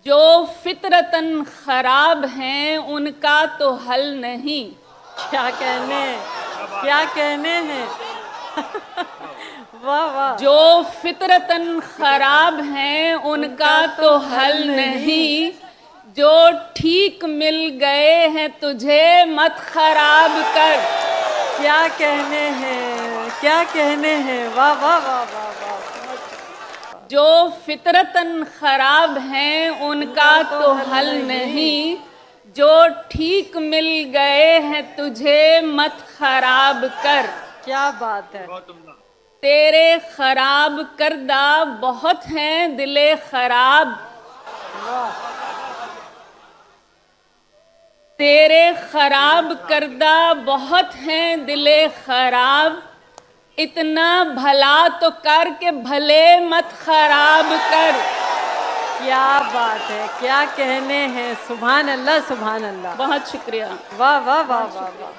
जो फितरतन खराब हैं उनका तो हल नहीं। क्या कहने, क्या कहने हैं। वाह वाह। जो फितरतन खराब हैं उनका तो हल नहीं। जो ठीक मिल गए हैं तुझे मत खराब कर। क्या कहने हैं, क्या कहने हैं। वाह वाह वाह वाह वाह। जो फितरतन खराब हैं उनका तो हल नहीं। जो ठीक मिल गए हैं तुझे मत खराब कर। क्या बात है। तेरे खराब करदा बहुत हैं दिले खराब। तेरे खराब करदा बहुत हैं दिले खराब। इतना भला तो कर के भले मत खराब कर। क्या बात है, क्या कहने हैं। सुभान अल्लाह, सुभान अल्लाह। बहुत शुक्रिया। वाह वाह वाह वाह वाह।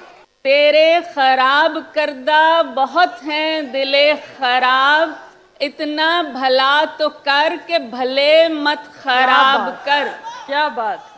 तेरे खराब करदा बहुत हैं दिले खराब। इतना भला तो कर के भले मत खराब कर। क्या बात।